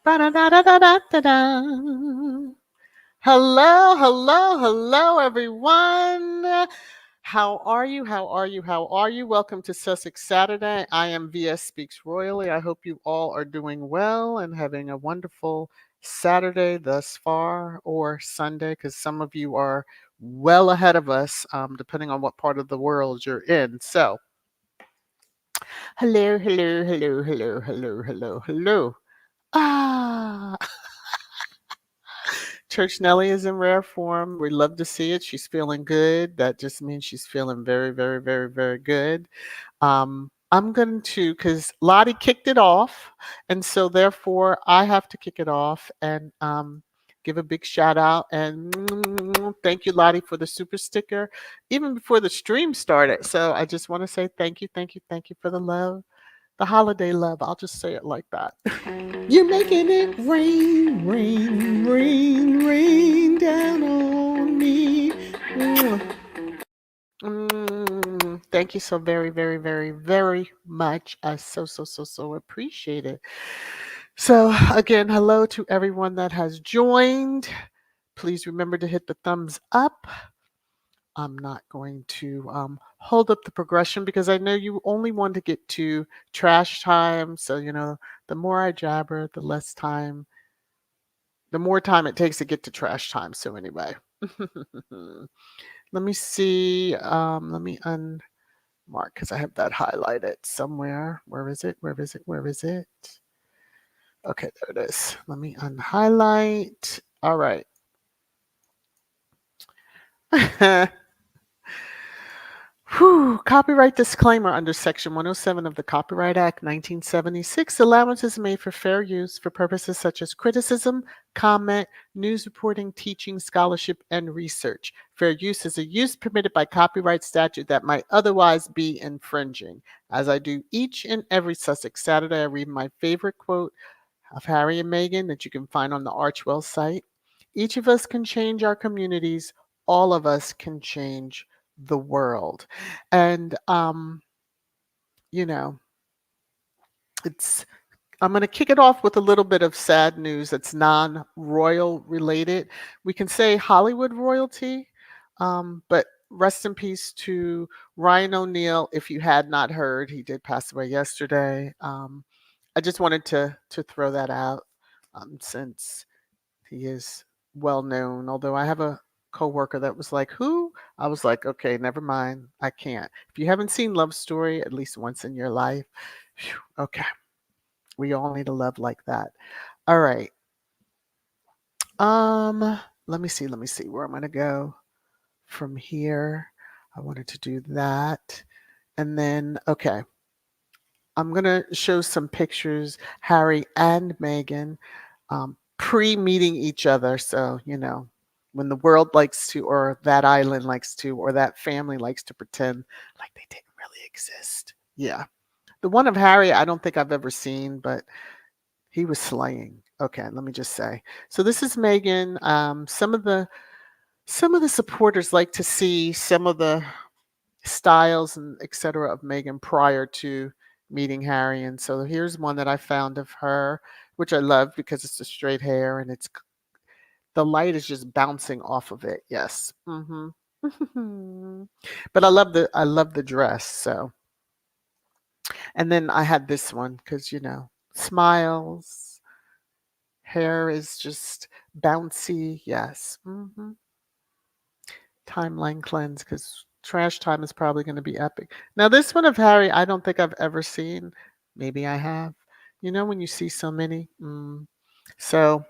Ba-da-da-da-da-da-da. Hello, hello, hello, everyone. How are you? How are you? How are you? Welcome to Sussex Saturday. I am VS Speaks Royally. I hope you all are doing well and having a wonderful Saturday thus far, or Sunday, because some of you are well ahead of us, depending on what part of the world you're in. So, hello, hello, hello, hello, hello, hello, hello. Ah. Church Nelly is in rare form. We love to see it. She's feeling good. That just means she's feeling very, very, very, very good. I'm going to, because Lottie kicked it off. And so therefore, I have to kick it off and give a big shout out. And thank you, Lottie, for the super sticker, even before the stream started. So I just want to say thank you, thank you, thank you for the love, the holiday love. I'll just say it like that. You're making it rain, rain, rain, rain down on me. Thank you so very, very, very, very much. I so appreciate it. So, again, hello to everyone that has joined. Please remember to hit the thumbs up. I'm not going to hold up the progression because I know you only want to get to trash time. So, the more I jabber, the more time it takes to get to trash time. So, anyway, let me see. Let me unmark because I have that highlighted somewhere. Where is it? Where is it? Where is it? Okay, there it is. Let me unhighlight. All right. Whew. Copyright disclaimer under Section 107 of the Copyright Act 1976. Allowance is made for fair use for purposes such as criticism, comment, news reporting, teaching, scholarship, and research. Fair use is a use permitted by copyright statute that might otherwise be infringing. As I do each and every Sussex Saturday, I read my favorite quote of Harry and Meghan that you can find on the Archewell site. Each of us can change our communities. All of us can change the world. And you know, it's I'm going to kick it off with a little bit of sad news that's non-royal related. We can say Hollywood royalty, but rest in peace to Ryan O'Neal. If you had not heard, he did pass away yesterday. I just wanted to throw that out since he is well known. Although I have a coworker that was like, "Who?" I was like, "Okay, never mind. I can't." If you haven't seen Love Story at least once in your life, phew, okay, we all need a love like that. All right. Um, let me see where I'm gonna go from here. I wanted to do that, and then okay, I'm gonna show some pictures, Harry and Meghan, pre-meeting each other. So, when the world likes to, or that island likes to, or that family likes to pretend like they didn't really exist. Yeah. The one of Harry, I don't think I've ever seen, but he was slaying. Okay, let me just say. So this is Meghan. Some of the supporters like to see some of the styles and etc. of Meghan prior to meeting Harry. And so here's one that I found of her, which I love because it's the straight hair and the light is just bouncing off of it. Yes. But I love the dress. So, and then I had this one because smiles, hair is just bouncy. Yes. Timeline cleanse because trash time is probably going to be epic. Now, this one of Harry, I don't think I've ever seen. Maybe I have. When you see so many. So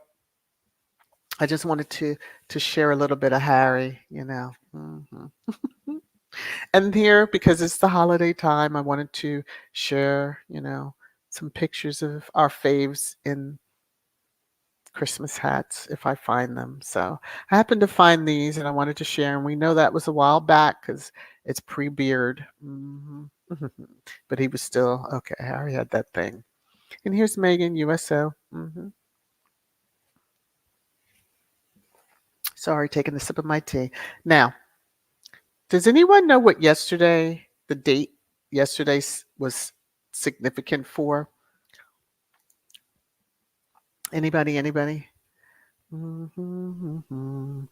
I just wanted to share a little bit of Harry. And here, because it's the holiday time, I wanted to share, some pictures of our faves in Christmas hats if I find them. So I happened to find these and I wanted to share. And we know that was a while back because it's pre-beard. But he was still okay. Harry had that thing. And here's Meghan, USO. Sorry, taking a sip of my tea. Now, does anyone know what the date yesterday was significant for? Anybody? Anybody? Mhm.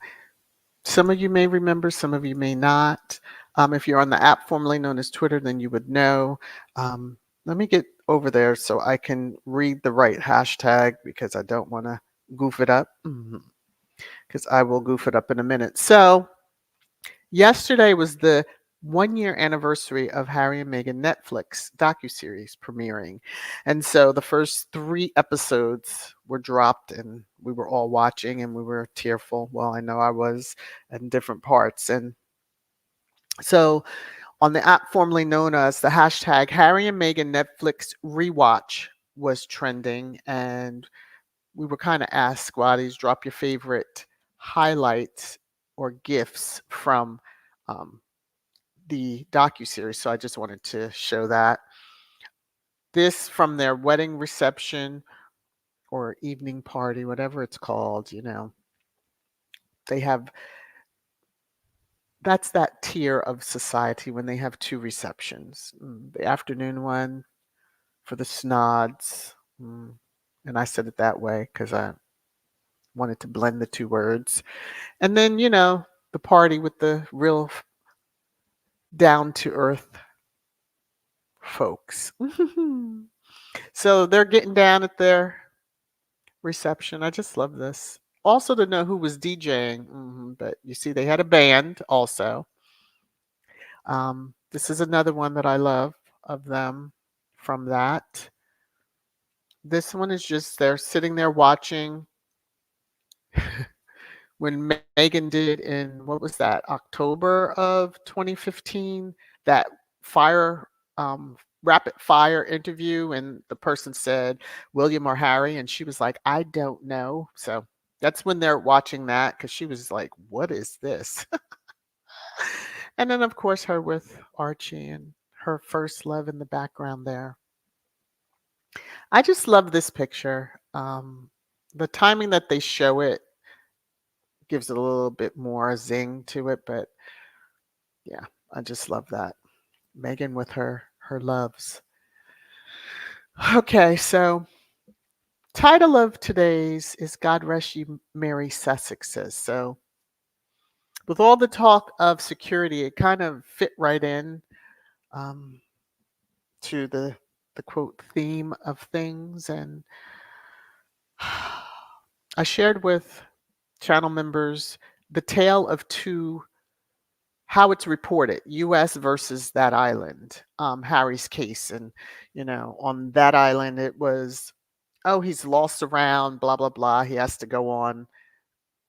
Some of you may remember, some of you may not. If you're on the app formerly known as Twitter, then you would know. Um, Let me get over there so I can read the right hashtag because I don't want to goof it up. Because I will goof it up in a minute. So, yesterday was the 1 year anniversary of Harry and Meghan Netflix docuseries premiering. And so the first 3 episodes were dropped and we were all watching and we were tearful. Well, I know I was in different parts. And so on the app formerly known as the hashtag Harry and Meghan Netflix rewatch was trending. And we were kind of asked, squaddies, drop your favorite highlights or gifs from um, the docuseries, so I just wanted to show that. This from their wedding reception or evening party, whatever it's called, they have that's that tier of society when they have 2 receptions. The afternoon one for the snods. And I said it that way because I wanted to blend the 2 words. And then, the party with the real down to earth folks. So they're getting down at their reception. I just love this. Also to know who was DJing, but you see they had a band also. This is another one that I love of them from that. This one is just they're sitting there watching when Megan did in what was that, October of 2015, that fire rapid fire interview, and the person said William or Harry, and she was like, I don't know. So that's when they're watching that because she was like, what is this? And then of course her with Archie and her first love in the background there. I just love this picture. The timing that they show it gives it a little bit more zing to it, but yeah, I just love that. Megan with her loves. Okay, so title of today's is God Rest You Merry Sussexes. So with all the talk of security, it kind of fit right in um, to the quote theme of things. And I shared with channel members the tale of how it's reported, U.S. versus that island, Harry's case. And, on that island, it was, oh, he's lost around, blah, blah, blah. He has to go on.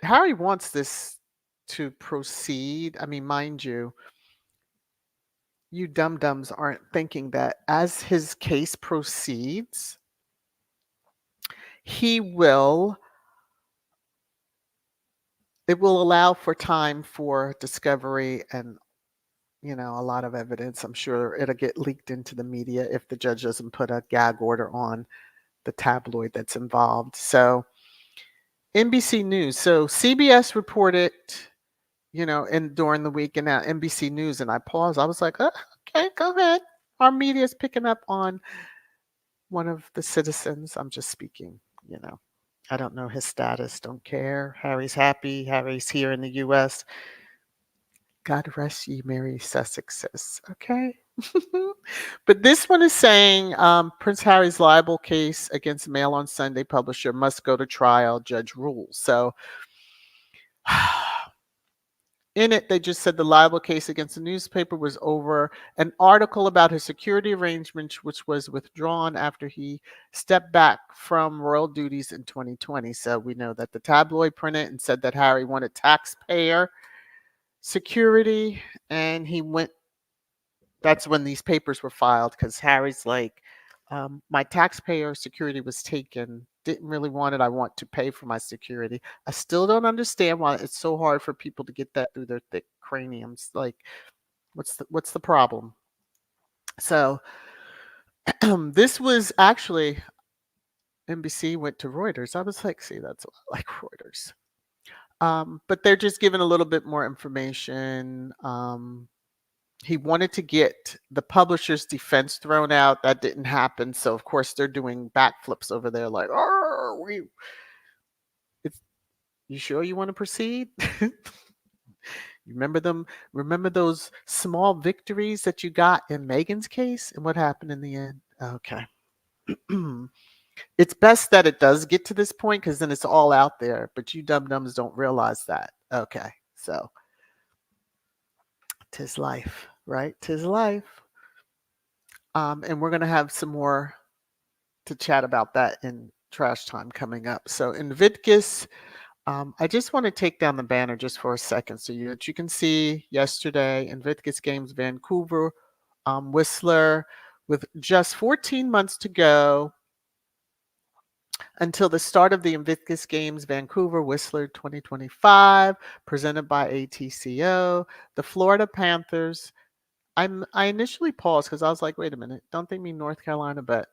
Harry wants this to proceed. I mean, mind you, you dum-dums aren't thinking that as his case proceeds, he will, it will allow for time for discovery and a lot of evidence. I'm sure it'll get leaked into the media if the judge doesn't put a gag order on the tabloid that's involved. So, NBC News. So, CBS reported, during the week, and now NBC News, and I paused. I was like, oh, okay, go ahead. Our media is picking up on one of the citizens. I'm just speaking, you know. I don't know his status, don't care. Harry's happy. Harry's here in the US. God rest ye merry Sussexes. Okay. But this one is saying Prince Harry's libel case against Mail on Sunday publisher must go to trial, judge rules. So in it, they just said the libel case against the newspaper was over an article about his security arrangements, which was withdrawn after he stepped back from royal duties in 2020. So we know that the tabloid printed and said that Harry wanted taxpayer security, and that's when these papers were filed because Harry's like, my taxpayer security was taken. Didn't really want it. I want to pay for my security. I still don't understand why it's so hard for people to get that through their thick craniums. Like, what's the problem? So this was actually NBC went to Reuters. I was like, see, that's why I like Reuters. But they're just giving a little bit more information. he wanted to get the publisher's defense thrown out. That didn't happen. So of course they're doing backflips over there, like, "Oh, we." It's, you sure you want to proceed? You remember them? Remember those small victories that you got in Meghan's case, and what happened in the end? Okay. It's best that it does get to this point because then it's all out there. But you dum dums don't realize that. Okay, so 'tis life, right? 'Tis life. And we're gonna have some more to chat about that in trash time coming up. So Invictus, I just want to take down the banner just for a second so that you can see yesterday Invictus Games Vancouver, Whistler, with just 14 months to go until the start of the Invictus Games Vancouver Whistler 2025, presented by ATCO. The Florida Panthers. I initially paused because I was like, wait a minute, don't they mean North Carolina? But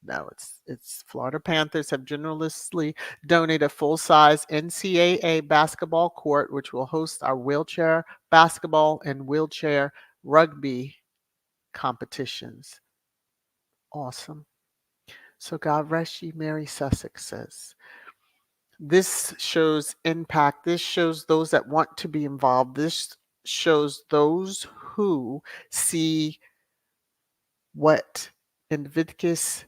no, it's Florida Panthers have generously donated a full-size NCAA basketball court, which will host our wheelchair basketball and wheelchair rugby competitions. Awesome. So God rest ye merry Sussexes. This shows impact. This shows those that want to be involved. This shows those who see what Invictus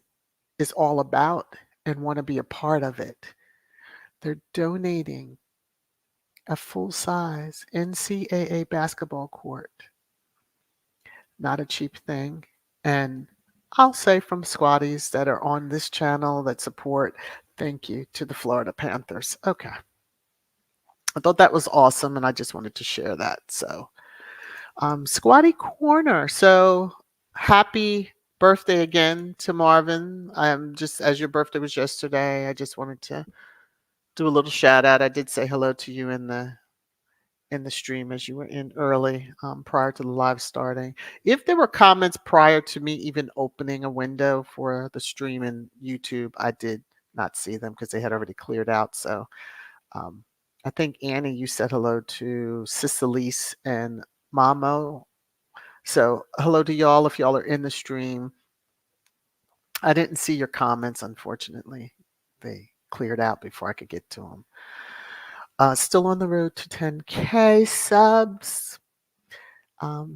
is all about and want to be a part of it. They're donating a full-size NCAA basketball court. Not a cheap thing. And I'll say from squatties that are on this channel that support, thank you to the Florida Panthers. Okay. I thought that was awesome, and I just wanted to share that. So, Squatty Corner. So, happy birthday again to Marvin. Just as your birthday was yesterday, I just wanted to do a little shout out. I did say hello to you in the stream as you were in early, prior to the live starting. If there were comments prior to me even opening a window for the stream in YouTube, I did not see them because they had already cleared out. So um, I think Annie, you said hello to Sicilise and Mamo. So hello to y'all if y'all are in the stream. I didn't see your comments, unfortunately. They cleared out before I could get to them. Still on the road to 10K subs.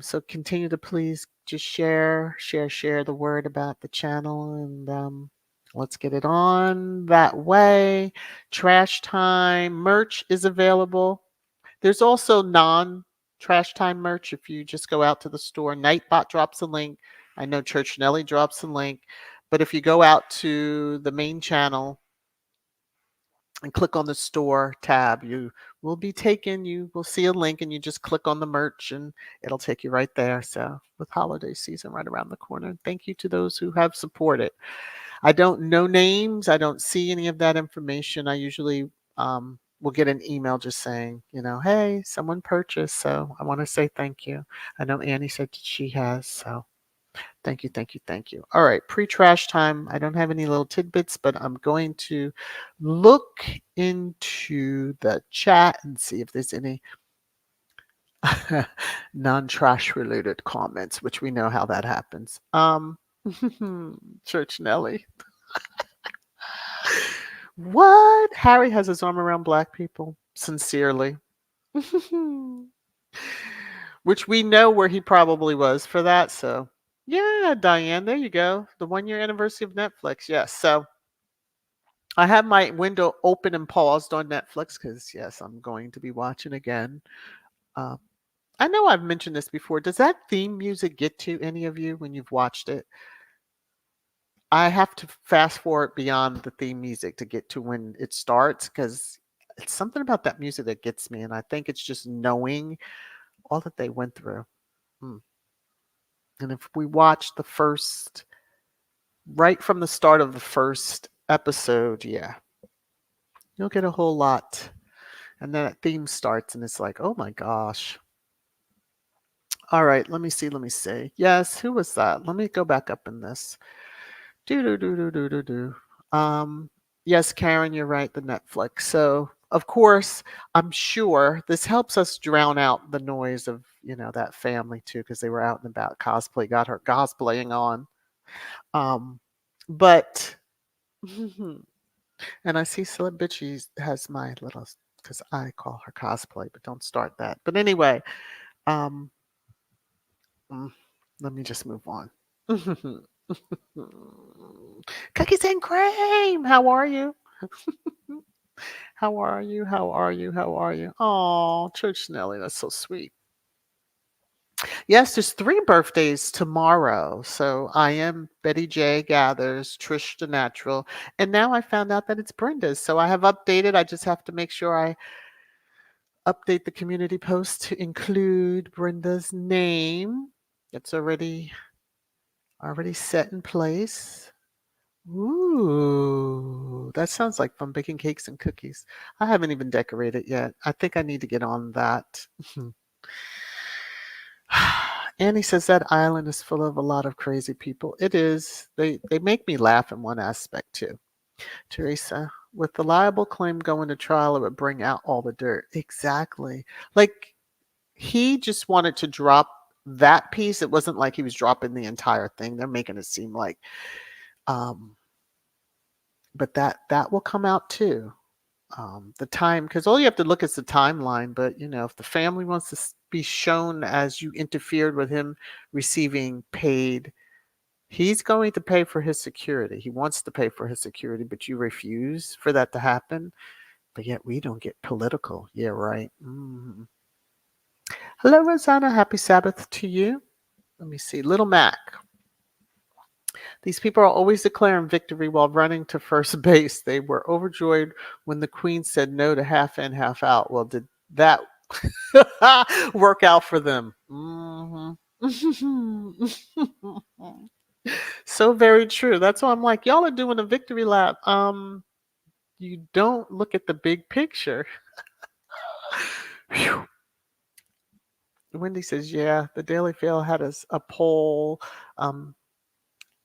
So continue to please just share the word about the channel, and let's get it on that way. Trash Time merch is available. There's also non-Trash Time merch if you just go out to the store. Nightbot drops a link. I know Church Nelly drops a link. But if you go out to the main channel and click on the store tab, you will see a link, and you just click on the merch and it'll take you right there. So with holiday season right around the corner, thank you to those who have supported. I don't know names. I don't see any of that information. I usually will get an email just saying, hey, someone purchased. So I want to say thank you. I know Annie said that she has. So thank you, thank you, thank you. All right, pre-trash time. I don't have any little tidbits, but I'm going to look into the chat and see if there's any non-trash related comments, which we know how that happens. Church Nelly. What? Harry has his arm around black people. Sincerely. Which we know where he probably was for that. So, yeah, Diane, there you go. The 1-year anniversary of Netflix. Yes. So, I have my window open and paused on Netflix because, yes, I'm going to be watching again. I know I've mentioned this before. Does that theme music get to any of you when you've watched it? I have to fast forward beyond the theme music to get to when it starts because it's something about that music that gets me. And I think it's just knowing all that they went through. And if we watch right from the start of the first episode, yeah, you'll get a whole lot. And then that theme starts and it's like, oh my gosh. All right, let me see. Yes, who was that? Let me go back up in this. Yes, Karen, you're right, the Netflix. So of course, I'm sure this helps us drown out the noise of, that family too, because they were out and about cosplay, got her cosplaying on. Um, but and I see Slim Bitchy has my little, because I call her cosplay, but don't start that. But anyway, um, mm, let me just move on. Cookies and cream. How are you? How are you? How are you? How are you? Oh, Church Nelly, that's so sweet. Yes, there's 3 birthdays tomorrow. So I am Betty J Gathers, Trish the Natural, and now I found out that it's Brenda's. So I have updated. I just have to make sure I update the community post to include Brenda's name. It's already set in place. Ooh, that sounds like fun, baking cakes and cookies. I haven't even decorated yet. I think I need to get on that. Annie says that island is full of a lot of crazy people. It is. They make me laugh in one aspect too. Teresa, with the liable claim going to trial, it would bring out all the dirt. Exactly. Like he just wanted to drop that piece. It wasn't like he was dropping the entire thing. They're making it seem like, um, but that will come out too. The time, because all you have to look is the timeline. But if the family wants to be shown as you interfered with him receiving paid, he's going to pay for his security. He wants to pay for his security, but you refuse for that to happen. But yet we don't get political. Yeah, right. Hello, Rosanna. Happy Sabbath to you. Let me see. Little Mac. These people are always declaring victory while running to first base. They were overjoyed when the Queen said no to half in, half out. Well, did that work out for them? So very true. That's why I'm like, y'all are doing a victory lap. You don't look at the big picture. Whew. Wendy says, yeah, the Daily Fail had a poll. Um,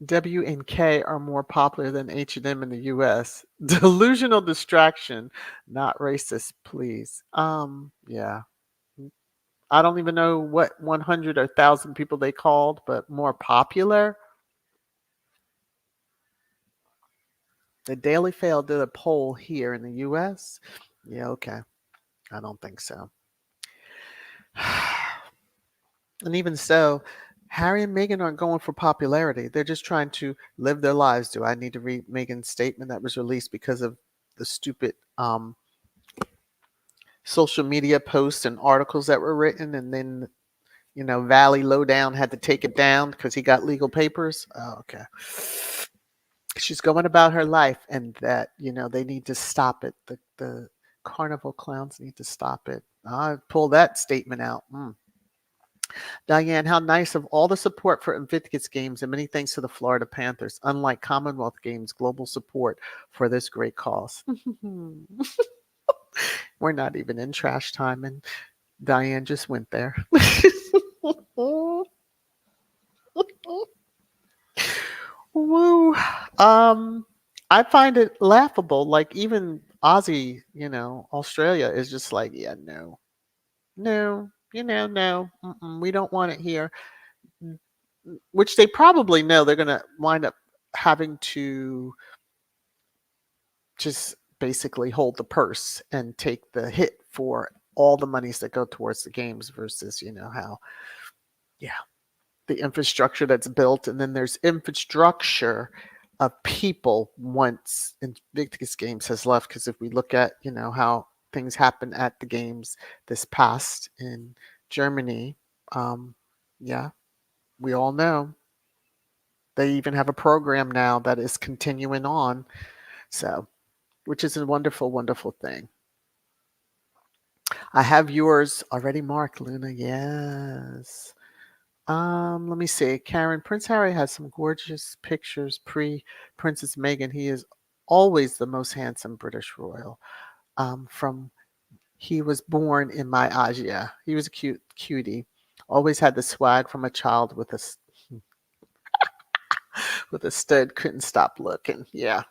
W and K are more popular than H&M in the US. Delusional distraction, not racist, please. Yeah. I don't even know what 100 or 1,000 people they called, but more popular. The Daily Fail did a poll here in the US. Yeah, okay. I don't think so. And even so, Harry and Meghan aren't going for popularity. They're just trying to live their lives. Do I need to read Meghan's statement that was released because of the stupid social media posts and articles that were written? And then, Valley Lowdown had to take it down because he got legal papers. Oh, okay. She's going about her life, and that, they need to stop it. The carnival clowns need to stop it. I pull that statement out. Diane, how nice of all the support for Invictus Games, and many thanks to the Florida Panthers. Unlike Commonwealth Games, global support for this great cause. We're not even in trash time, and Diane just went there. Woo. I find it laughable. Like even Aussie, Australia is just like, yeah, no, no, no, we don't want it here. Which they probably know they're going to wind up having to just basically hold the purse and take the hit for all the monies that go towards the games versus, how, yeah, the infrastructure that's built. And then there's infrastructure of people once Invictus Games has left. Because if we look at, how things happen at the games this past in Germany, yeah, we all know. They even have a program now that is continuing on. So, which is a wonderful, wonderful thing. I have yours already marked, Luna. Yes. Let me see. Karen, Prince Harry has some gorgeous pictures pre Princess Meghan. He is always the most handsome British royal. From he was born in my Asia. He was a cute cutie. Always had the swag from a child with a stud. Couldn't stop looking. Yeah,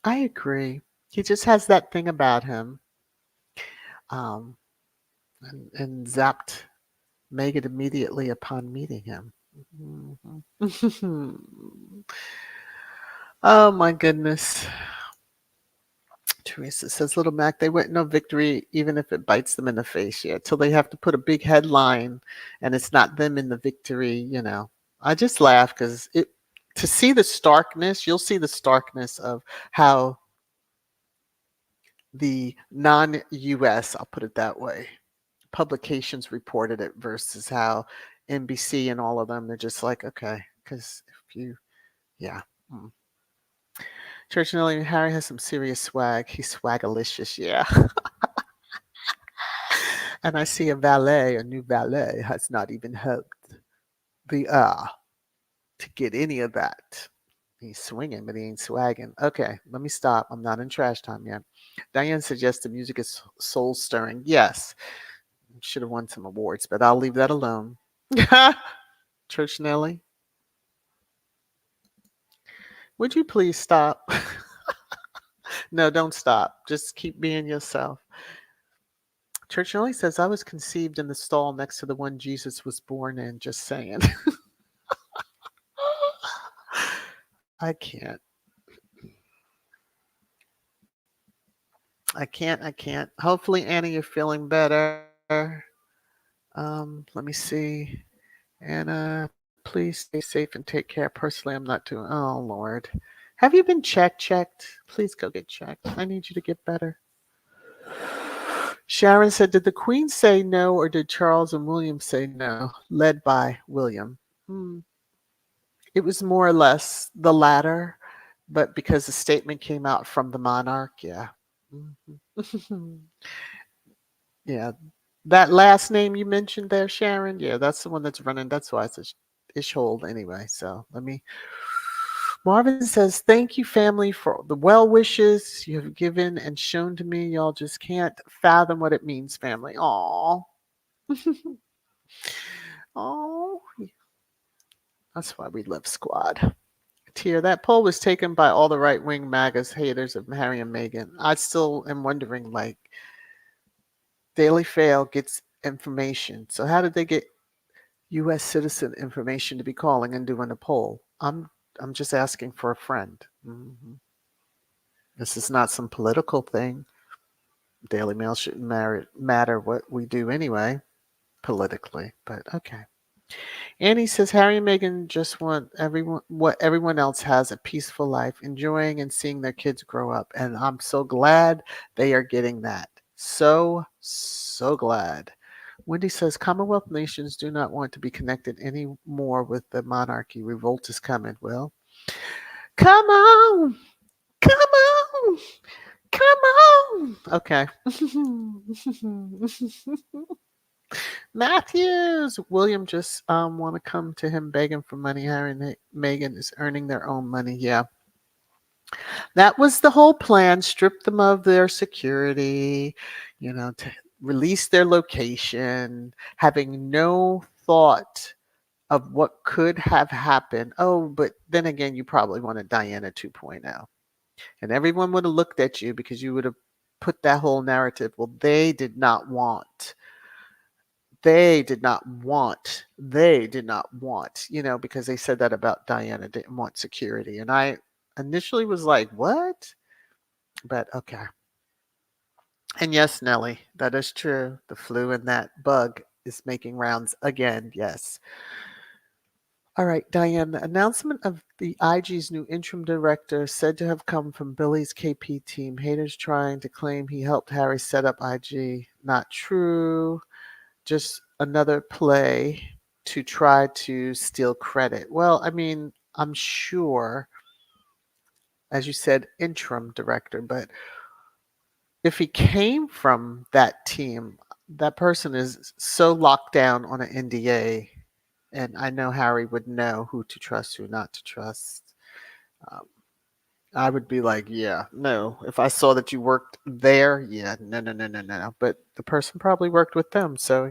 I agree. He just has that thing about him. um, and zapped Meghan immediately upon meeting him. Mhm. Oh my goodness. Teresa says, Little Mac, they wouldn't know victory even if it bites them in the face yet, till they have to put a big headline and it's not them in the victory. I just laugh because to see the starkness, you'll see the starkness of how the non-US, I'll put it that way, publications reported it versus how NBC and all of them, they're just like, okay, because if you, yeah. Mm. Church and Harry has some serious swag. He's swagalicious, yeah. And I see a new valet has not even helped the to get any of that. He's swinging, but he ain't swagging. Okay, let me stop. I'm not in trash time yet. Diane suggests the music is soul stirring. Yes, should have won some awards, but I'll leave that alone. Church Nelly, would you please stop? No, don't stop. Just keep being yourself. Church Nelly says, I was conceived in the stall next to the one Jesus was born in. Just saying. I can't. I can't. Hopefully, Annie, you're feeling better. Let me see. Anna, please stay safe and take care. Personally, I'm not doing. Oh Lord, have you been checked? Please go get checked. I need you to get better. Sharon said, "Did the Queen say no, or did Charles and William say no?" Led by William. Hmm. It was more or less the latter, but because the statement came out from the monarch, yeah. Mhm. Yeah, that last name you mentioned there, Sharon. Yeah, that's the one that's running. That's why it's a ish hold anyway. So let me. Marvin says, "Thank you, family, for the well wishes you have given and shown to me. Y'all just can't fathom what it means, family. Aw, oh, that's why we love Squad." Tier, that poll was taken by all the right wing MAGA's haters of Harry and Meghan. I still am wondering, like, Daily Fail gets information. So how did they get U.S. citizen information to be calling and doing a poll? I'm just asking for a friend. This is not some political thing. Daily Mail shouldn't matter what we do anyway, politically. But okay. Annie says Harry and Meghan just want everyone what everyone else has, a peaceful life, enjoying and seeing their kids grow up. And I'm so glad they are getting that. So glad. Wendy says Commonwealth nations do not want to be connected anymore with the monarchy. Revolt is coming. Well, come on, come on, come on. Okay. Matthews. William just want to come to him begging for money. Harry and Meghan is earning their own money. Yeah. That was the whole plan. Strip them of their security, to release their location, having no thought of what could have happened. Oh, but then again, you probably wanted Diana 2.0. And everyone would have looked at you because you would have put that whole narrative. Well, they did not want, because they said that about Diana, didn't want security. And I initially was like, what? But okay. And yes, Nellie, that is true. The flu and that bug is making rounds again. Yes. All right, Diane, the announcement of the IG's new interim director said to have come from Billy's KP team. Haters trying to claim he helped Harry set up IG. Not true. Just another play to try to steal credit. Well, I mean, I'm sure, as you said, interim director, but if he came from that team, that person is so locked down on an NDA, and I know Harry would know who to trust, who not to trust. Um, I would be like, yeah, no. If I saw that you worked there, yeah, no, no, no, no, no. But the person probably worked with them, so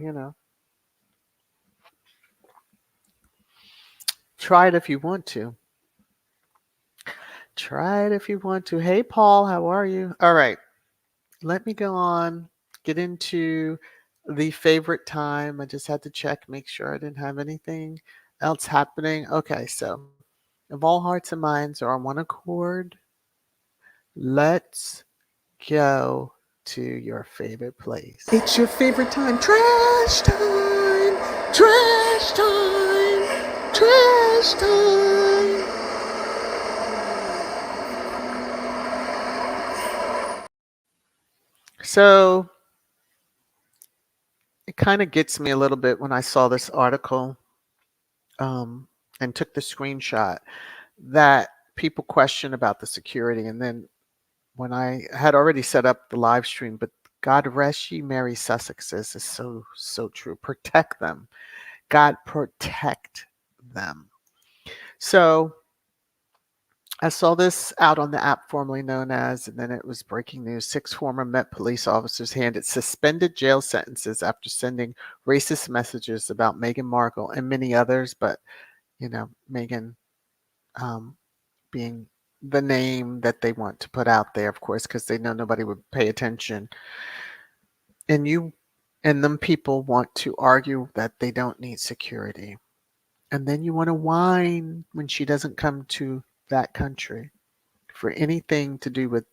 try it if you want to. Try it if you want to. Hey, Paul, how are you? All right, let me go on. get into the favorite time. I just had to check, make sure I didn't have anything else happening. Okay, so if all hearts and minds are on one accord, let's go to your favorite place. It's your favorite time. Trash time! Trash time! Trash time! So it kind of gets me a little bit when I saw this article um, and took the screenshot that people question about the security. And then when I had already set up the live stream, but God rest ye merry Sussexes is so, so true. Protect them. God protect them. So I saw this out on the app formerly known as, and then it was breaking news. 6 former Met police officers handed suspended jail sentences after sending racist messages about Meghan Markle and many others, but Meghan um, being the name that they want to put out there, of course, because they know nobody would pay attention. And them people want to argue that they don't need security. And then you want to whine when she doesn't come to that country for anything to do with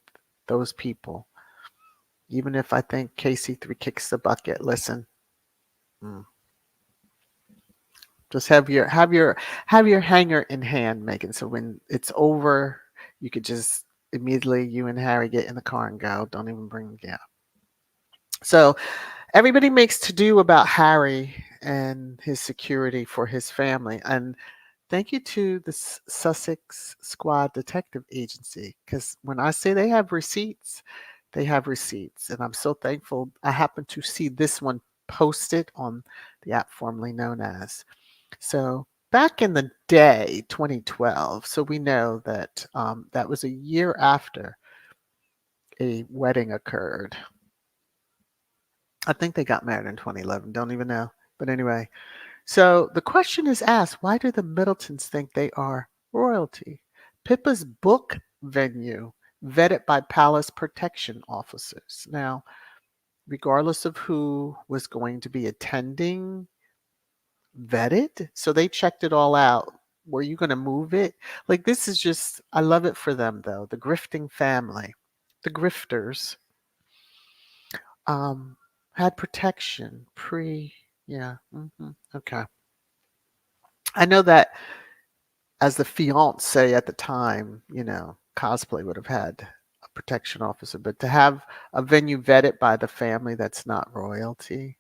those people. Even if I think KC3 kicks the bucket, listen, mm, just have your hanger in hand, Megan. So when it's over, you could just immediately you and Harry get in the car and go. Don't even bring yeah. So everybody makes to do about Harry and his security for his family, and thank you to the Sussex Squad Detective Agency, because when I say they have receipts, they have receipts. And I'm so thankful I happened to see this one posted on the app formerly known as. So back in the day, 2012, so we know that that was a year after a wedding occurred. I think they got married in 2011, don't even know. But anyway, so the question is asked, why do the Middletons think they are royalty? Pippa's book venue, vetted by palace protection officers. Now, regardless of who was going to be attending, vetted. So they checked it all out. Were you going to move it? Like, this is just, I love it for them, though. The grifting family, the grifters, um, had protection yeah. Okay. I know that as the fiance at the time, cosplay would have had a protection officer, but to have a venue vetted by the family that's not royalty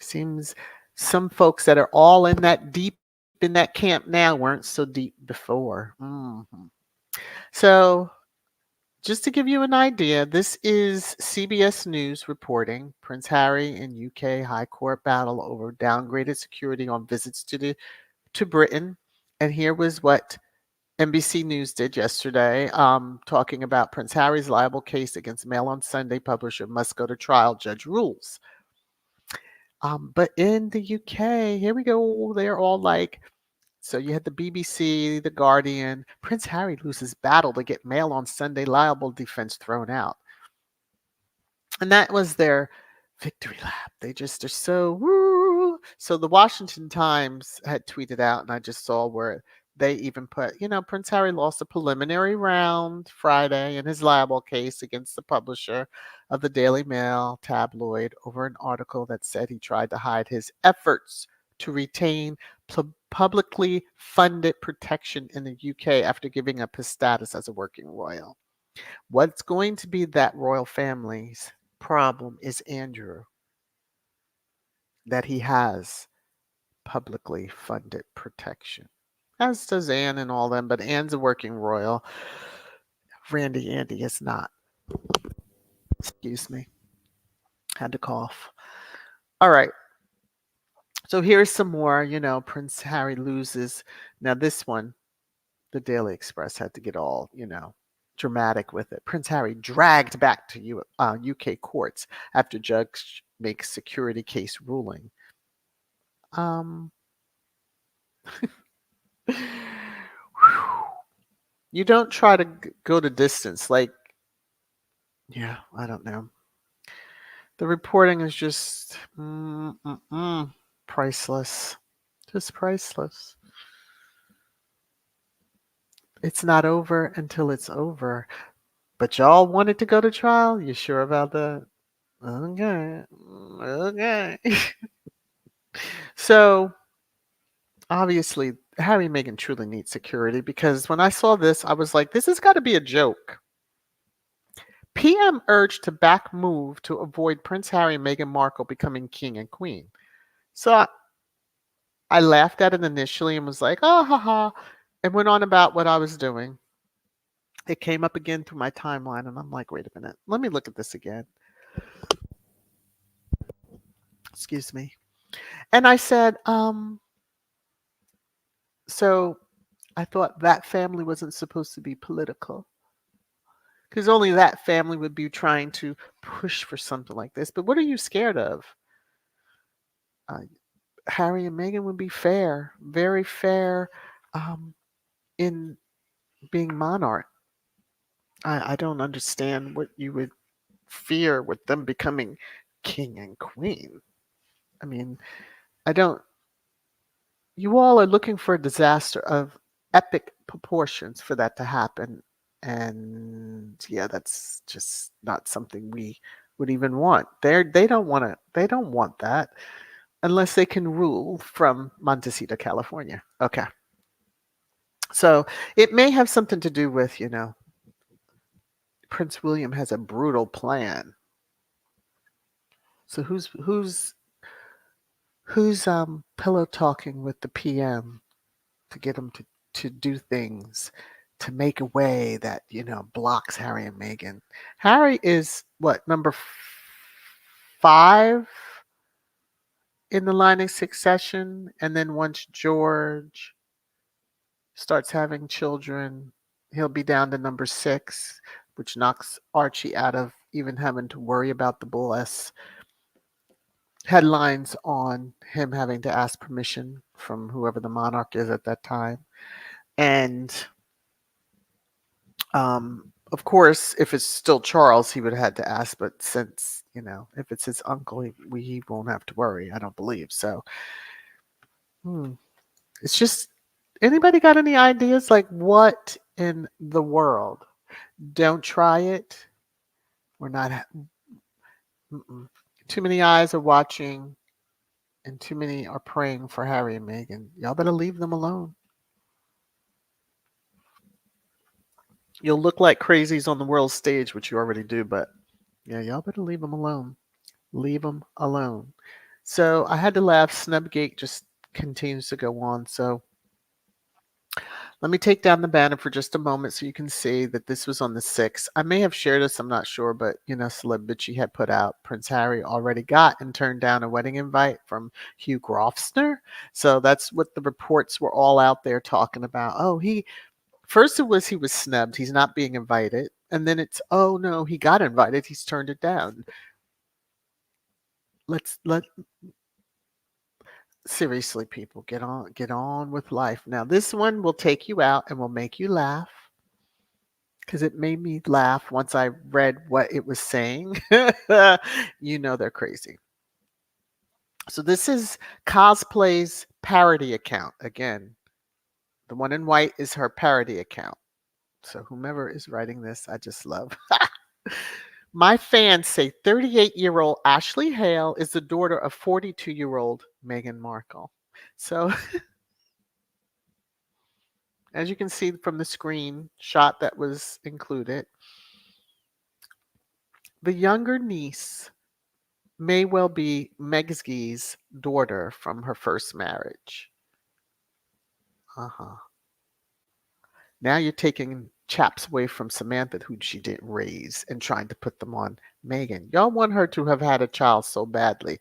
seems some folks that are all in that deep in that camp now weren't so deep before. So, just to give you an idea, this is CBS News reporting Prince Harry and UK High Court battle over downgraded security on visits to Britain. And here was what NBC News did yesterday, talking about Prince Harry's liable case against Mail on Sunday publisher must go to trial, judge rules. But in the UK, here we go. They're all like, so you had the BBC, The Guardian. Prince Harry loses battle to get Mail on Sunday liable defense thrown out. And that was their victory lap. They just are so woo. So the Washington Times had tweeted out, and I just saw where they even put, Prince Harry lost a preliminary round Friday in his libel case against the publisher of the Daily Mail tabloid over an article that said he tried to hide his efforts to retain publicly funded protection in the UK after giving up his status as a working royal. What's going to be that royal family's problem is Andrew, that he has publicly funded protection, as does Anne and all them, but Anne's a working royal. Andy is not. Excuse me. Had to cough. All right. So here's some more, Prince Harry loses. Now this one, the Daily Express had to get all, dramatic with it. Prince Harry dragged back to UK courts after judge makes security case ruling. You don't try to go to distance. Like, yeah, I don't know. The reporting is just priceless. Just priceless. It's not over until it's over. But y'all wanted to go to trial? You sure about that? Okay. Okay. So obviously, Harry and Meghan truly need security because when I saw this, I was like, this has got to be a joke. PM urged to back move to avoid Prince Harry and Meghan Markle becoming king and queen. So I laughed at it initially and was like, oh, haha, and went on about what I was doing. It came up again through my timeline, and I'm like, wait a minute, let me look at this again. Excuse me. And I said, so I thought that family wasn't supposed to be political because only that family would be trying to push for something like this. But what are you scared of? Uh, Harry and Meghan would be fair, very fair um, in being monarch. I don't understand what you would fear with them becoming king and queen. I mean, I don't. You all are looking for a disaster of epic proportions for that to happen. And yeah, that's just not something we would even want. They don't want that unless they can rule from Montecito, California. Okay. So it may have something to do with, Prince William has a brutal plan. So who's pillow talking with the PM to get him to do things to make a way that blocks Harry and Meghan. Harry is what, number 5 in the line of succession, and then once George starts having children, he'll be down to number 6, which knocks Archie out of even having to worry about the Bull S headlines on him having to ask permission from whoever the monarch is at that time. And of course, if it's still Charles, he would have had to ask. But since, if it's his uncle, he won't have to worry, I don't believe. So it's just, anybody got any ideas? Like, what in the world? Don't try it. We're not, too many eyes are watching and too many are praying for Harry and Meghan. Y'all better leave them alone. You'll look like crazies on the world stage, which you already do, but yeah, y'all better leave them alone. Leave them alone. So I had to laugh. Snubgate just continues to go on. So let me take down the banner for just a moment so you can see that this was on the 6th. I may have shared this, I'm not sure, but Celeb Bitchy had put out Prince Harry already got and turned down a wedding invite from Hugh Grosvenor. So that's what the reports were all out there talking about. Oh, first it was he was snubbed. He's not being invited. And then it's, oh no, he got invited. He's turned it down. Let Seriously, people, get on with life. Now, this one will take you out and will make you laugh because it made me laugh once I read what it was saying. They're crazy. So this is Cosplay's parody account. Again, the one in white is her parody account. So whomever is writing this, I just love. My fans say 38-year-old Ashley Hale is the daughter of 42-year-old Meghan Markle. So as you can see from the screen shot that was included, the younger niece may well be Meg's daughter from her first marriage. Uh-huh. Now you're taking chaps away from Samantha, who she didn't raise, and trying to put them on Meghan. Y'all want her to have had a child so badly.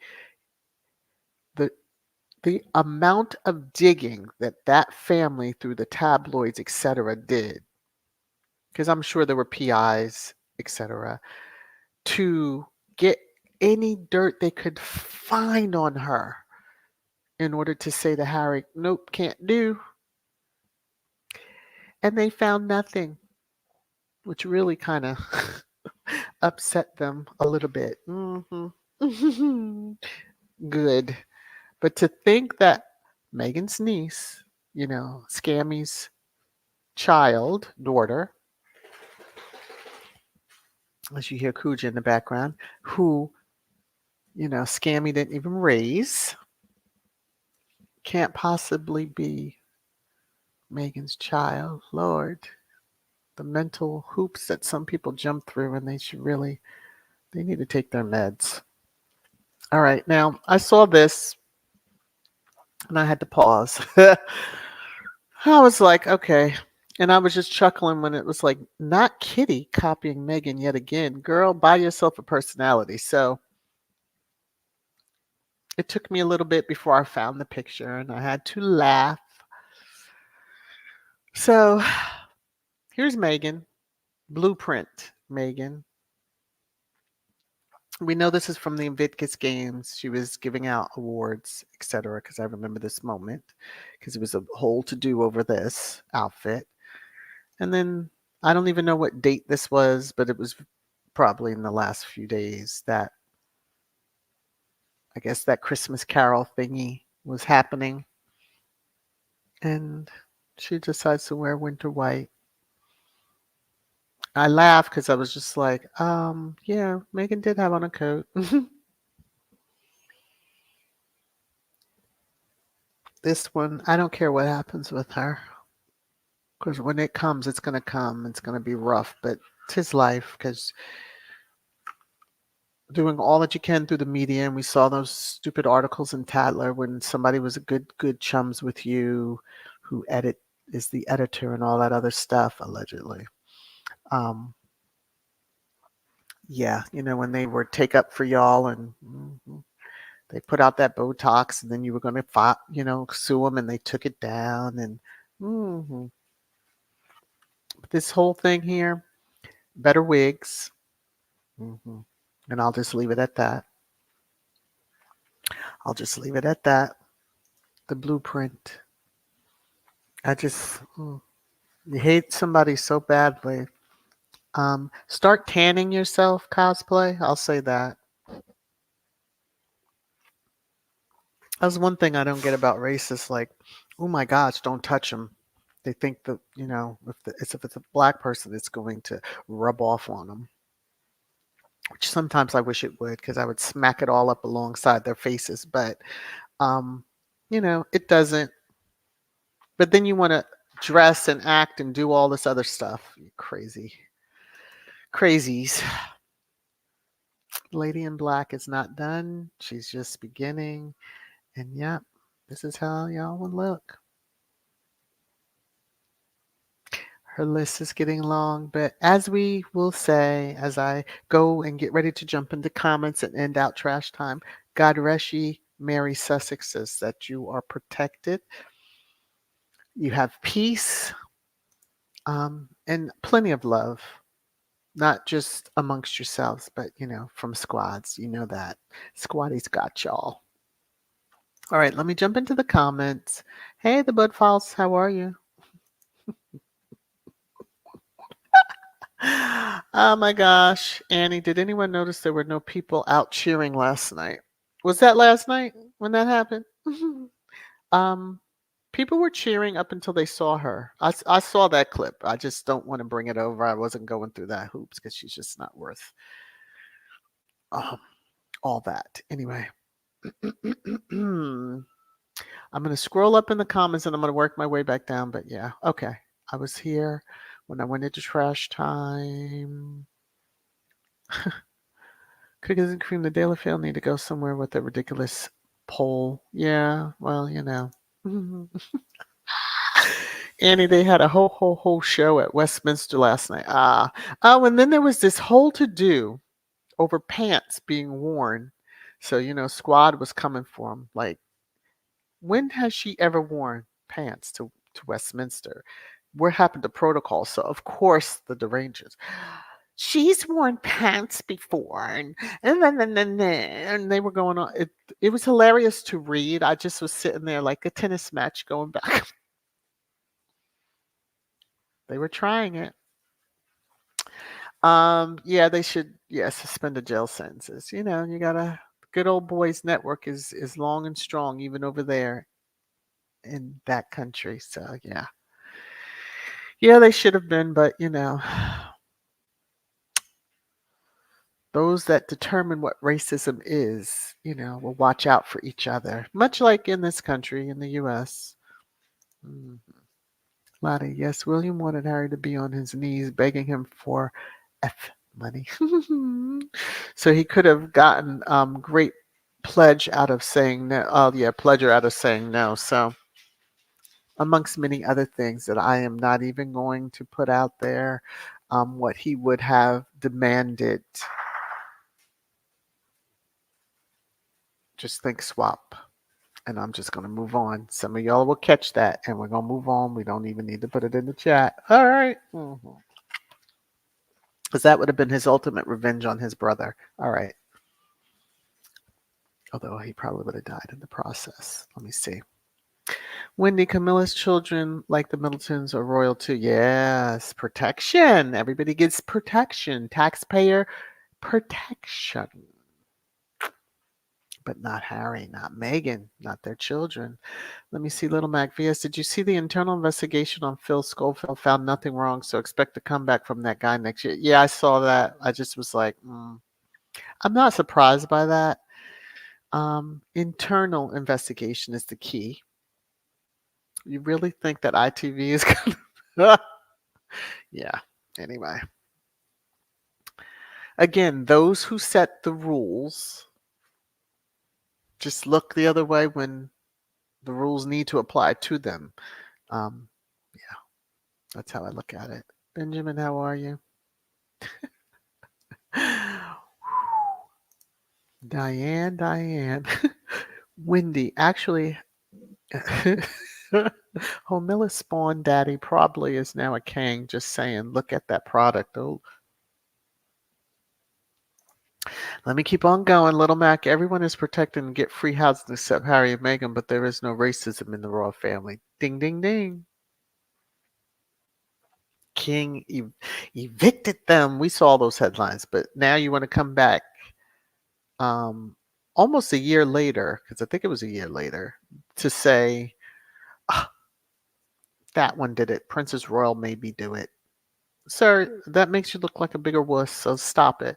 The amount of digging that family through the tabloids, etc., did, because I'm sure there were PIs, etc., to get any dirt they could find on her in order to say to Harry, nope, can't do. And they found nothing, which really kind of upset them a little bit. Good. But to think that Megan's niece, Scammy's daughter, as you hear Cooja in the background, who, Scammy didn't even raise, can't possibly be Megan's child. Lord, the mental hoops that some people jump through, and they need to take their meds. All right, now I saw this and I had to pause. I was like, okay. And I was just chuckling when it was like, not Kitty copying Megan yet again. Girl, buy yourself a personality. So it took me a little bit before I found the picture and I had to laugh. So here's Megan, blueprint Megan. We know this is from the Invictus Games. She was giving out awards, etc. Because I remember this moment because it was a whole to do over this outfit. And then I don't even know what date this was, but it was probably in the last few days that I guess that Christmas Carol thingy was happening. And she decides to wear winter white. I laughed because I was just like, yeah, Megan did have on a coat. This one, I don't care what happens with her. Because when it comes, it's going to come. It's going to be rough, but it's his life because doing all that you can through the media, and we saw those stupid articles in Tatler when somebody was a good chums with you, who is the editor and all that other stuff allegedly. Um, yeah, when they were take up for y'all and they put out that Botox, and then you were going to sue them, and they took it down, and mhm. This whole thing here, better wigs, hmm and I'll just leave it at that. I'll just leave it at that. The blueprint. I just you hate somebody so badly. Start tanning yourself, cosplay. I'll say that. That's one thing I don't get about racists. Like, oh my gosh, don't touch them. They think that if it's a black person, it's going to rub off on them. Which sometimes I wish it would, because I would smack it all up alongside their faces. But um, it doesn't. But then you want to dress and act and do all this other stuff. You crazies. Lady in Black is not done. She's just beginning. And yep, this is how y'all would look. Her list is getting long, but as we will say, as I go and get ready to jump into comments and end out trash time, God rest ye, merry Sussexes, that you are protected. You have peace and plenty of love, not just amongst yourselves, but, from squads. You know that. Squaddies got y'all. All right, let me jump into the comments. Hey, the Bud Files, how are you? Oh my gosh, Annie, did anyone notice there were no people out cheering last night? Was that last night when that happened? um, People were cheering up until they saw her. I saw that clip. I just don't want to bring it over. I wasn't going through that hoops because she's just not worth um, all that. Anyway, I'm going to scroll up in the comments and I'm going to work my way back down. But yeah, okay. I was here when I went into trash time. Cookies and cream, the Daily Fail need to go somewhere with a ridiculous poll. Yeah, well, Annie, they had a whole show at Westminster last night. Oh, and then there was this whole to do over pants being worn. So, Squad was coming for him. Like, when has she ever worn pants to Westminster? What happened to protocol? So, of course, the derangers. She's worn pants before, and they were going on. It was hilarious to read. I just was sitting there like a tennis match going back. They were trying it. Yeah, they should, suspend the jail sentences. You gotta good old boys network is long and strong even over there in that country. So yeah. Yeah, they should have been, but those that determine what racism is, will watch out for each other. Much like in this country, in the US. Mhm. Lottie, yes, William wanted Harry to be on his knees begging him for F money. So he could have gotten great pledge out of saying no. Oh yeah, pleasure out of saying no. So amongst many other things that I am not even going to put out there, what he would have demanded. Just think swap. And I'm just going to move on. Some of y'all will catch that, and we're going to move on. We don't even need to put it in the chat. All right. Because that would have been his ultimate revenge on his brother. All right. Although he probably would have died in the process. Let me see. Wendy, Camilla's children, like the Middletons, are royal too. Yes, protection. Everybody gets protection. Taxpayer protection. But not Harry, not Meghan, not their children. Let me see, Little Mac VS. Did you see the internal investigation on Phil Schofield? Found nothing wrong, so expect a comeback from that guy next year. Yeah, I saw that. I just was like, I'm not surprised by that. Internal investigation is the key. You really think that ITV is going to. Yeah, anyway. Again, those who set the rules just look the other way when the rules need to apply to them. Yeah, that's how I look at it. Benjamin, how are you? Diane. Wendy, actually, Homilla's spawn daddy probably is now a king. Just saying, look at that product. Oh, let me keep on going. Little Mac, everyone is protected and get free houses except Harry and Meghan, but there is no racism in the royal family. Ding, ding, ding. King evicted them. We saw those headlines, but now you want to come back almost a year later, because I think it was a year later, to say, "Ah, that one did it. Princess Royal made me do it." Sir, that makes you look like a bigger wuss, so stop it.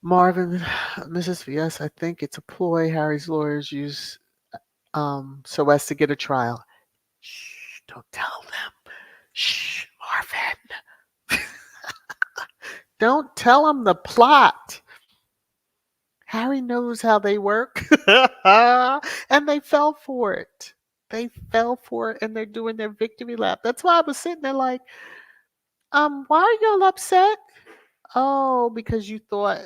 Marvin, Mrs. VS, I think it's a ploy Harry's lawyers use so as to get a trial. Shh, don't tell them. Shh, Marvin. Don't tell them the plot. Harry knows how they work. And they fell for it. They fell for it and they're doing their victory lap. That's why I was sitting there like, why are y'all upset? Oh, because you thought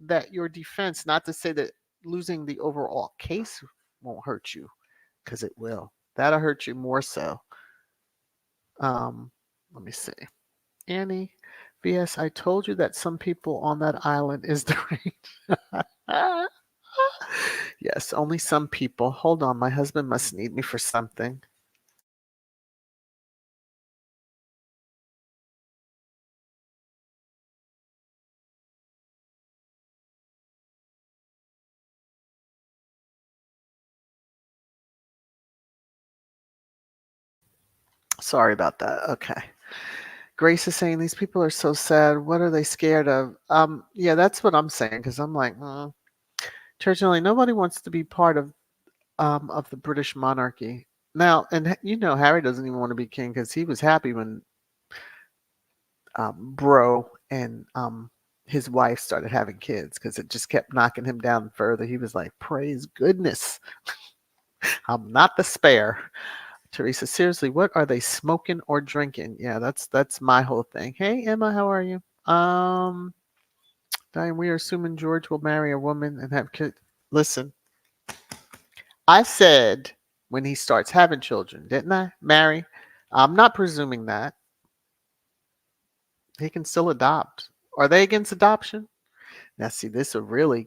that your defense, not to say that losing the overall case won't hurt you, because it will. That'll hurt you more so. Let me see. Annie, BS, I told you that some people on that island is the range. Yes, only some people. Hold on, my husband must need me for something. Sorry about that. Okay. Grace is saying these people are so sad. What are they scared of? Yeah, that's what I'm saying because I'm like, Churchill, nobody wants to be part of the British monarchy. Now, and Harry doesn't even want to be king because he was happy when Bro and his wife started having kids because it just kept knocking him down further. He was like, praise goodness, I'm not the spare. Teresa, seriously, what are they smoking or drinking? Yeah, that's my whole thing. Hey Emma, how are you? Diane, we are assuming George will marry a woman and have kids. Listen, I said when he starts having children, didn't I? Marry. I'm not presuming that. He can still adopt. Are they against adoption? Now, see, this will really,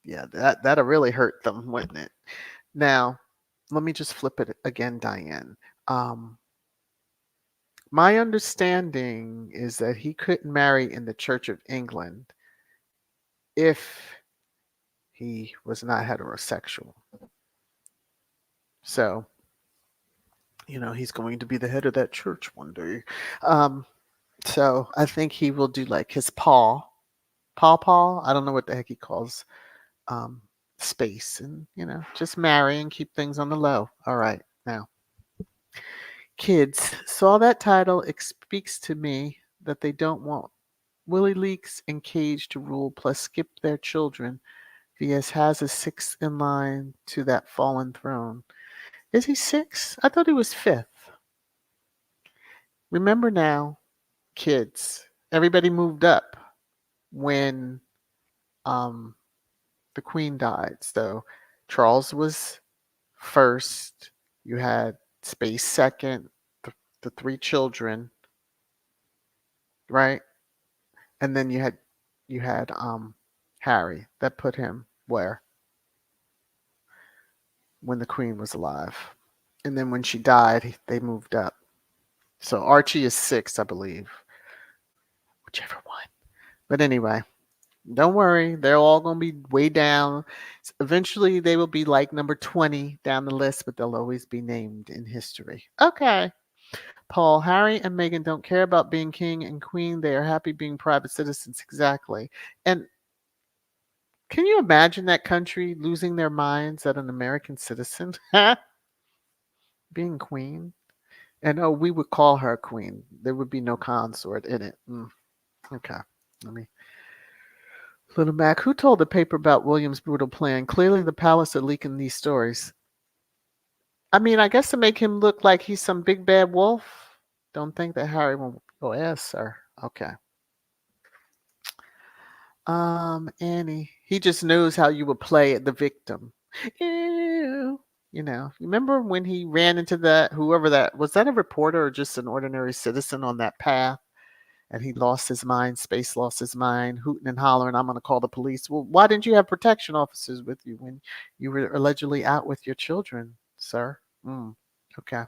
yeah, that'll really hurt them, wouldn't it? Now, let me just flip it again, Diane. Um, my understanding is that he couldn't marry in the Church of England if he was not heterosexual. So, he's going to be the head of that church one day. Um, so I think he will do like his Paul. I don't know what the heck he calls um, space, and just marry and keep things on the low. All right, now kids saw that title. It speaks to me that they don't want Willie Leaks and Cage to rule, plus skip their children. VS has a sixth in line to that fallen throne. Is he sixth? I thought he was fifth. Remember now, kids, everybody moved up when um, the Queen died. So Charles was first. You had Space second, the three children, right? And then you had Harry. That put him where? When the Queen was alive. And then when she died, they moved up. So Archie is six, I believe. Whichever one. But anyway, don't worry. They're all going to be way down. Eventually, they will be like number 20 down the list, but they'll always be named in history. Okay. Paul, Harry, and Meghan don't care about being king and queen. They are happy being private citizens. Exactly. And can you imagine that country losing their minds at an American citizen being queen? And we would call her queen. There would be no consort in it. Okay. Let me. Little Mac, who told the paper about William's brutal plan? Clearly, the palace are leaking these stories. I mean, I guess to make him look like he's some big bad wolf. Don't think that Harry will. Oh, yes, sir. Okay. Annie, he just knows how you would play the victim. Ew. Remember when he ran into whoever that was, that a reporter or just an ordinary citizen on that path? And he lost his mind, Space lost his mind, hooting and hollering, I'm going to call the police. Well, why didn't you have protection officers with you when you were allegedly out with your children, sir? Okay.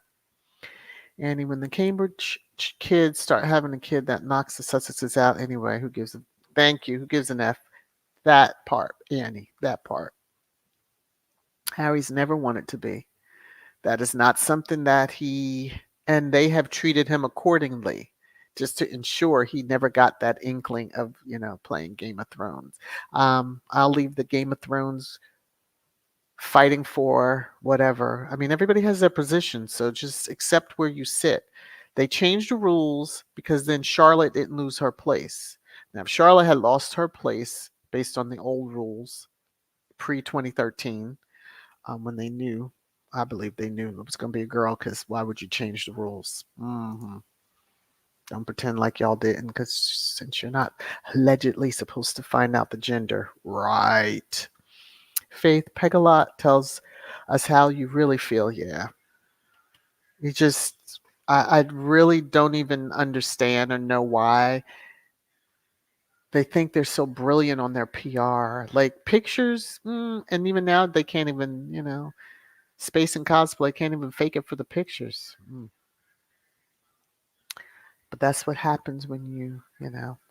Annie, when the Cambridge kids start having a kid that knocks the Sussexes out anyway, who gives a thank you? Who gives an F? That part, Annie, that part. Harry's never wanted to be. That is not something that and they have treated him accordingly just to ensure he never got that inkling of, playing Game of Thrones. I'll leave the Game of Thrones fighting for whatever. I mean, everybody has their position, so just accept where you sit. They changed the rules because then Charlotte didn't lose her place. Now, if Charlotte had lost her place based on the old rules pre-2013, when they knew, I believe they knew it was going to be a girl, because why would you change the rules? Don't pretend like y'all didn't, because since you're not allegedly supposed to find out the gender. Right. Faith Pegalot tells us how you really feel. Yeah. You just, I really don't even understand or know why they think they're so brilliant on their PR. Like pictures, and even now they can't even, Space and cosplay can't even fake it for the pictures. But that's what happens when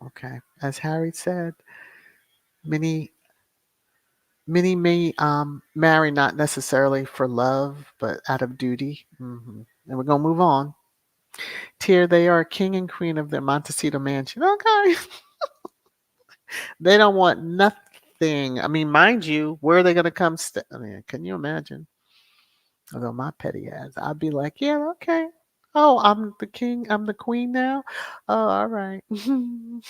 okay. As Harry said, many may marry not necessarily for love, but out of duty. And we're gonna move on. Tier, they are king and queen of their Montecito mansion. Okay. They don't want nothing. I mean, mind you, where are they gonna come? I mean, can you imagine? Although my petty ass, I'd be like, yeah, okay. Oh, I'm the king. I'm the queen now. Oh, all right.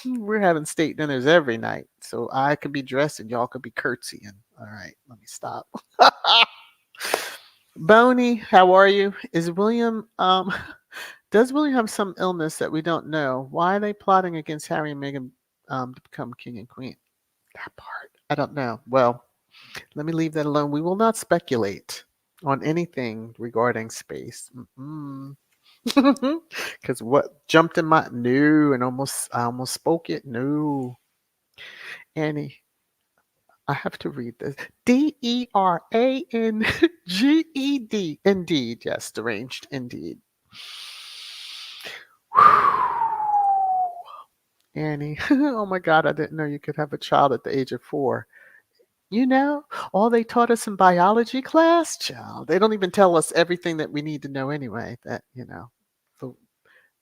We're having state dinners every night, so I could be dressed and y'all could be curtsying. All right, let me stop. Boney, how are you? Is William? Does William have some illness that we don't know? Why are they plotting against Harry and Meghan to become king and queen? That part, I don't know. Well, let me leave that alone. We will not speculate on anything regarding space. Because what jumped in my no, and I almost spoke it. No, Annie, I have to read this. DERANGED. Indeed, yes, deranged. Indeed. Annie, oh my God, I didn't know you could have a child at the age of 4. You know, all they taught us in biology class, child. They don't even tell us everything that we need to know anyway. The,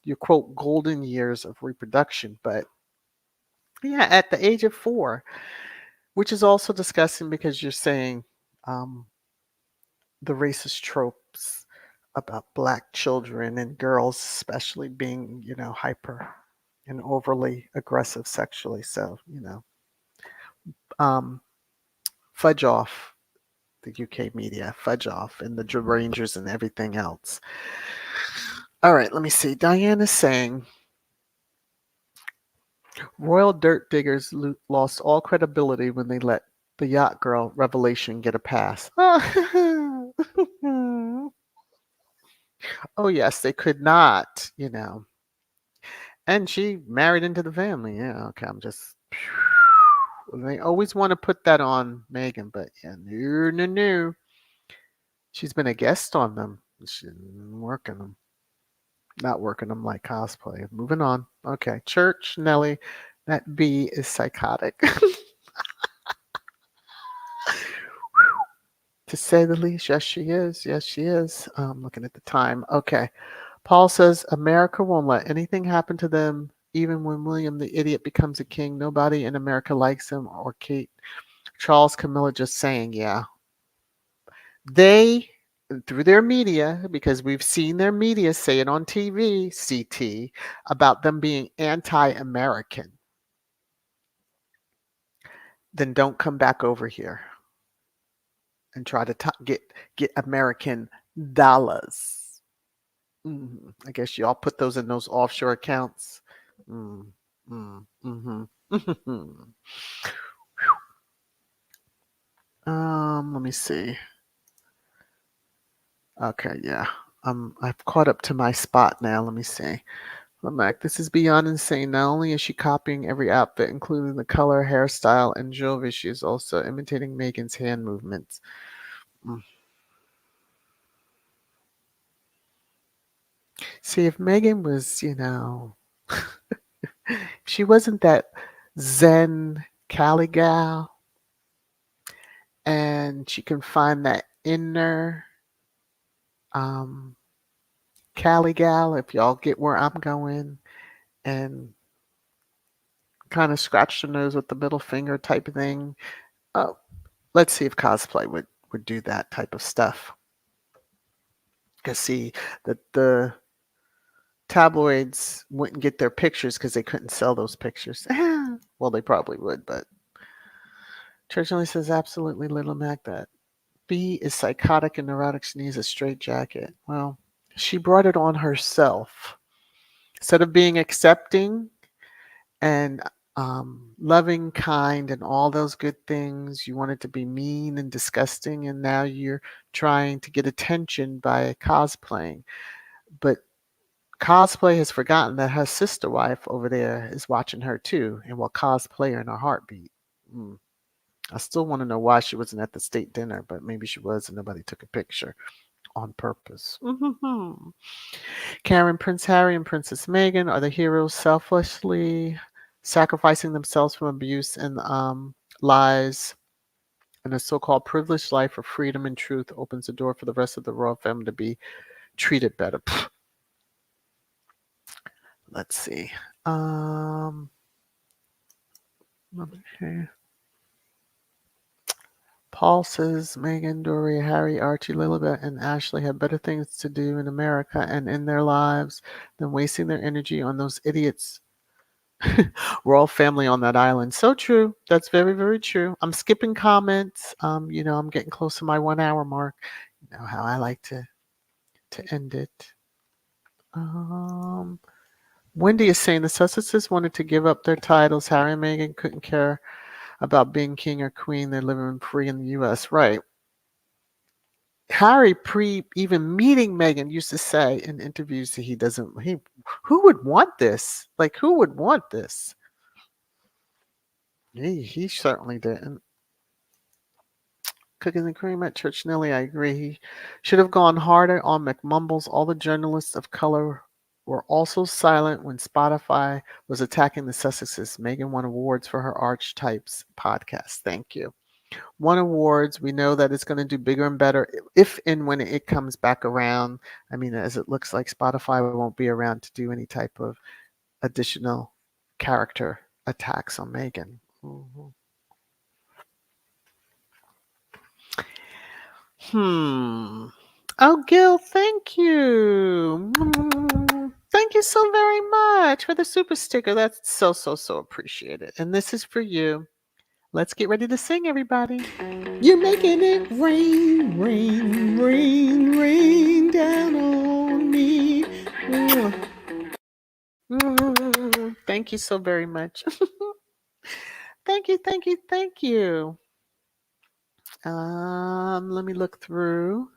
your quote golden years of reproduction. But yeah, at the age of 4, which is also disgusting because you're saying um, the racist tropes about black children and girls, especially being, hyper and overly aggressive sexually. So, um, fudge off the UK media, fudge off, and the Rangers and everything else. All right, let me see. Diane is saying royal dirt diggers lost all credibility when they let the yacht girl revelation get a pass. Oh, yes, they could not, And she married into the family. Yeah, okay, I'm just. They always want to put that on Meghan, but yeah, no, no, no. She's been a guest on them. She's working them. Not working them like cosplay. Moving on. Okay. Church, Nelly. That B is psychotic. To say the least. Yes, she is. Yes, she is. Looking at the time. Okay. Paul says America won't let anything happen to them. Even when William the idiot becomes a king, nobody in America likes him or Kate. Charles Camilla just saying, yeah. They, through their media, because we've seen their media say it on TV, CT, about them being anti-American, then don't come back over here and try to get American dollars. I guess y'all put those in those offshore accounts. Mm, mm. Let me see. Okay, yeah. I've caught up to my spot now. Let me see. Lamech, this is beyond insane. Not only is she copying every outfit, including the color, hairstyle, and jewelry, she is also imitating Meghan's hand movements. Mm. See, if Meghan was, she wasn't that Zen Cali gal, and she can find that inner um, Cali gal, if y'all get where I'm going, and kind of scratch the nose with the middle finger type of thing. Oh, let's see if cosplay would do that type of stuff. Because see, the tabloids wouldn't get their pictures because they couldn't sell those pictures. Well, they probably would, but Church only says absolutely, Little Mac, that B is psychotic and neurotic. She needs a straight jacket. Well, she brought it on herself. Instead of being accepting and loving, kind, and all those good things, you wanted to be mean and disgusting, and now you're trying to get attention by cosplaying. But cosplay has forgotten that her sister wife over there is watching her too and will cosplay her in a heartbeat. I still want to know why she wasn't at the state dinner, but maybe she was and nobody took a picture on purpose. Karen, Prince Harry, and Princess Meghan are the heroes selflessly sacrificing themselves from abuse and lies. And a so-called privileged life of freedom and truth opens the door for the rest of the royal family to be treated better. Let's see. Okay. Paul says Meghan, Dory, Harry, Archie, Lilibet, and Ashley have better things to do in America and in their lives than wasting their energy on those idiots. Royal family on that island. So true. That's very, very true. I'm skipping comments. I'm getting close to my 1 hour mark. You know how I like to end it. Wendy is saying the Sussexes wanted to give up their titles. Harry and Meghan couldn't care about being king or queen. They're living free in the U.S. Right. Harry, pre even meeting Meghan, used to say in interviews that who would want this? Like, who would want this? He certainly didn't. Cookies and cream at Church Nelly, I agree. He should have gone harder on McMumbles. All the journalists of color were also silent when Spotify was attacking the Sussexes. Meghan won awards for her Archetypes podcast. Thank you. won awards. We know that it's going to do bigger and better if and when it comes back around. I mean, as it looks like Spotify won't be around to do any type of additional character attacks on Meghan. Mhm. Hmm. Oh, Gil, thank you. Thank you so very much for the super sticker. That's so, so, so appreciated. And this is for you. Let's get ready to sing, everybody. You're making it rain, rain, rain, rain down on me. Thank you so very much. Thank you, thank you, thank you. Let me look through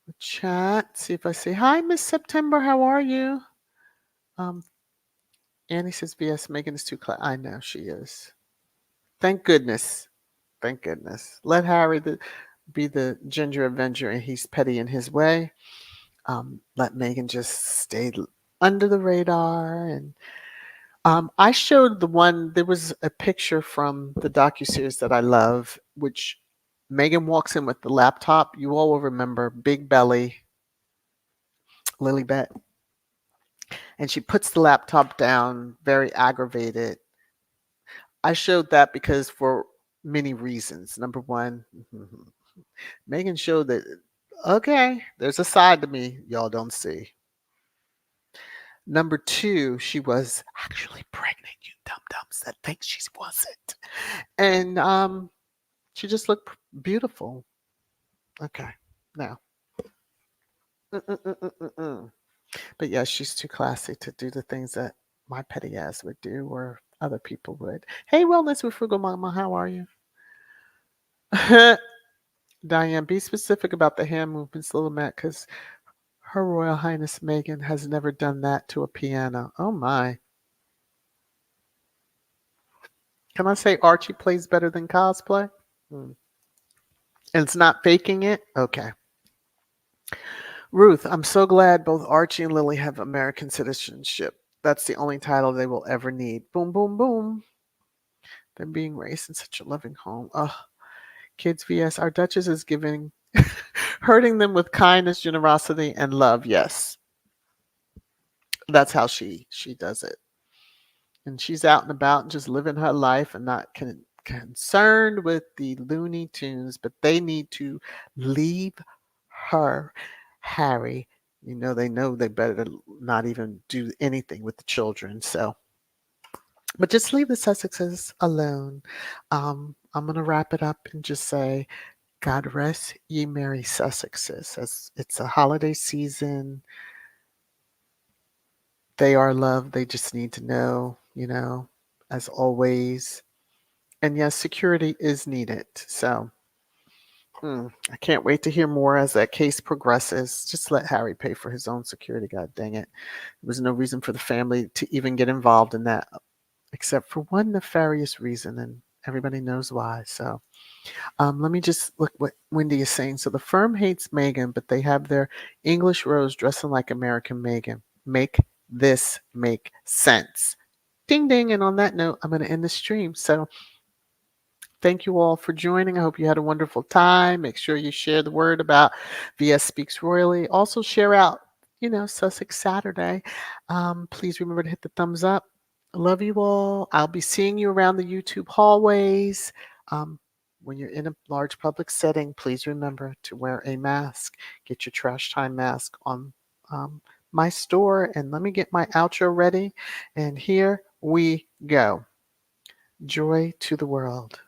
the chat, see if I see. Hi, Miss September. How are you? Um, Annie says, "VS Megan is too class." I know she is. Thank goodness. Thank goodness. Let Harry be the ginger avenger, and he's petty in his way. Let Megan just stay under the radar. And I showed the one. There was a picture from the docuseries that I love, which Megan walks in with the laptop. You all will remember Big Belly, Lilybet, and she puts the laptop down, very aggravated. I showed that because for many reasons. Number one, Megan showed that, okay, there's a side to me y'all don't see. Number two, she was actually pregnant, you dum-dums that think she wasn't. And she just looked beautiful. Okay, now. Mm-mm-mm-mm-mm. But yeah, she's too classy to do the things that my petty ass would do or other people would. Hey, Wellness with Frugal Mama, how are you? Diane, be specific about the hand movements, Little Matt, because Her Royal Highness Meghan has never done that to a piano. Oh my. Can I say Archie plays better than cosplay? Hmm. And it's not faking it? Okay. Ruth, I'm so glad both Archie and Lily have American citizenship. That's the only title they will ever need. Boom, boom, boom. Them being raised in such a loving home. Ugh. Kids vs. Our Duchess is giving, hurting them with kindness, generosity, and love. Yes. That's how she does it. And she's out and about and just living her life and not concerned with the Looney Tunes, but they need to leave her, Harry. They know they better not even do anything with the children. So, but just leave the Sussexes alone. I'm going to wrap it up and just say, God rest ye merry Sussexes. As it's a holiday season, they are loved. They just need to know, as always. And yes, security is needed. So I can't wait to hear more as that case progresses. Just let Harry pay for his own security. God dang it. There was no reason for the family to even get involved in that, except for one nefarious reason, and everybody knows why. So let me just look what Wendy is saying. So the firm hates Meghan, but they have their English Rose dressing like American Meghan. Make this make sense. Ding ding. And on that note, I'm going to end the stream. So thank you all for joining. I hope you had a wonderful time. Make sure you share the word about VS Speaks Royally. Also share out, Sussex Saturday. Please remember to hit the thumbs up. I love you all. I'll be seeing you around the YouTube hallways. When you're in a large public setting, please remember to wear a mask. Get your trash time mask on my store. And let me get my outro ready. And here we go. Joy to the world.